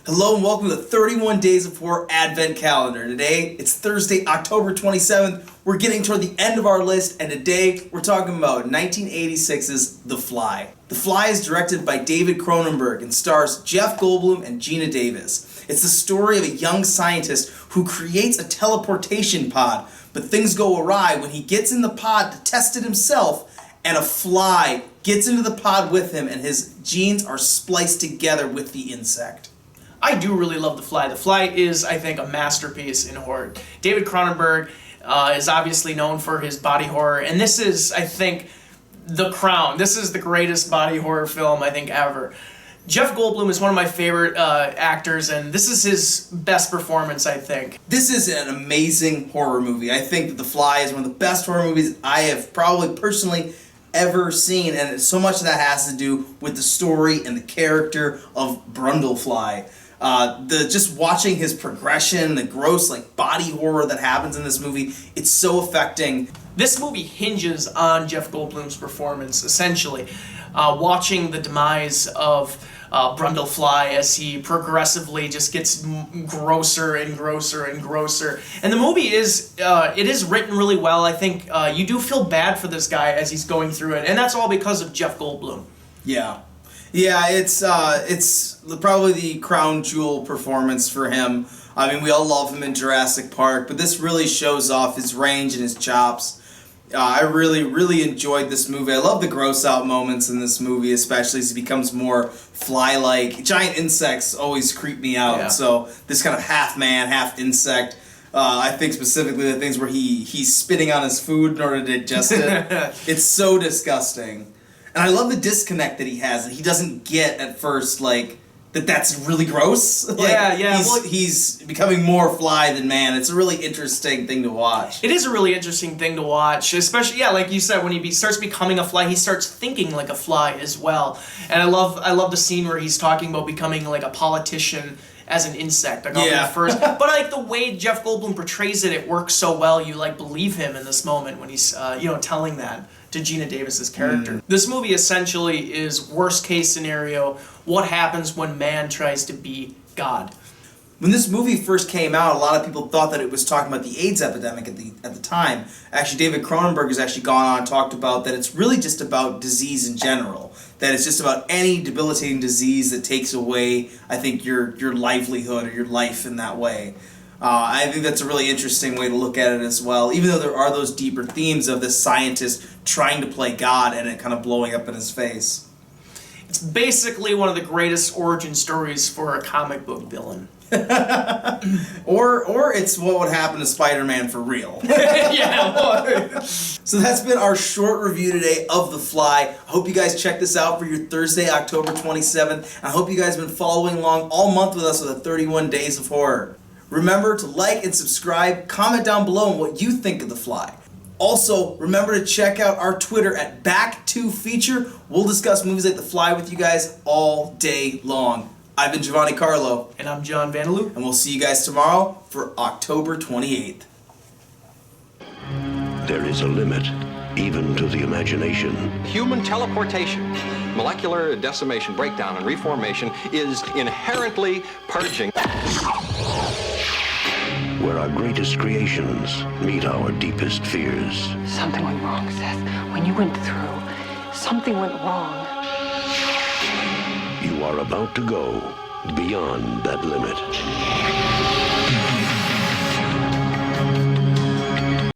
Hello and welcome to the 31 Days of Horror Advent Calendar. Today, it's Thursday, October 27th. We're getting toward the end of our list, and today we're talking about 1986's The Fly. The Fly is directed by David Cronenberg and stars Jeff Goldblum and Geena Davis. It's the story of a young scientist who creates a teleportation pod, but things go awry when he gets in the pod to test it himself, and a fly gets into the pod with him, and his genes are spliced together with the insect. I do really love The Fly. The Fly is, I think, a masterpiece in horror. David Cronenberg is obviously known for his body horror, and this is, I think, the crown. This is the greatest body horror film, I think, ever. Jeff Goldblum is one of my favorite actors, and this is his best performance, I think. This is an amazing horror movie. I think that The Fly is one of the best horror movies I have probably personally ever seen, and so much of that has to do with the story and the character of Brundlefly. Just watching his progression, the gross body horror that happens in this movie, it's so affecting. This movie hinges on Jeff Goldblum's performance, essentially. Watching the demise of Brundlefly as he progressively just gets grosser and grosser and grosser. And the movie is written really well. I think you do feel bad for this guy as he's going through it, and that's all because of Jeff Goldblum. Yeah, it's probably the crown jewel performance for him. I mean, we all love him in Jurassic Park, but this really shows off his range and his chops. I really enjoyed this movie. I love the gross out moments in this movie, especially as he becomes more fly-like. Giant insects always creep me out, yeah. So this kind of half man, half insect. I think specifically the things where he's spitting on his food in order to digest it. It's so disgusting. And I love the disconnect that he has, that he doesn't get at first, that's really gross. He's becoming more fly than man. It's a really interesting thing to watch. It is a really interesting thing to watch, especially, like you said, when he starts becoming a fly, he starts thinking like a fly as well. And I love the scene where he's talking about becoming like a politician as an insect. First. But the way Jeff Goldblum portrays it, it works so well. You believe him in this moment when he's telling that to Geena Davis's character. This movie essentially is worst case scenario, what happens when man tries to be God. When this movie first came out, a lot of people thought that it was talking about the AIDS epidemic at the time. Actually, David Cronenberg has actually gone on and talked about that it's really just about disease in general. That it's just about any debilitating disease that takes away, I think, your livelihood or your life in that way. I think that's a really interesting way to look at it as well, even though there are those deeper themes of this scientist trying to play God and it kind of blowing up in his face. It's basically one of the greatest origin stories for a comic book villain. or it's what would happen to Spider-Man for real. Yeah. So that's been our short review today of The Fly. I hope you guys check this out for your Thursday, October 27th. I hope you guys have been following along all month with us with the 31 Days of Horror. Remember to like and subscribe, comment down below on what you think of The Fly. Also, remember to check out our Twitter at BacktotheFeature. We'll discuss movies like The Fly with you guys all day long. I've been Giovanni Carlo. And I'm John Vanderloo. And we'll see you guys tomorrow for October 28th. There is a limit, even to the imagination. Human teleportation, molecular decimation, breakdown, and reformation is inherently purging. Where our greatest creations meet our deepest fears. Something went wrong, Seth. When you went through, something went wrong. You are about to go beyond that limit.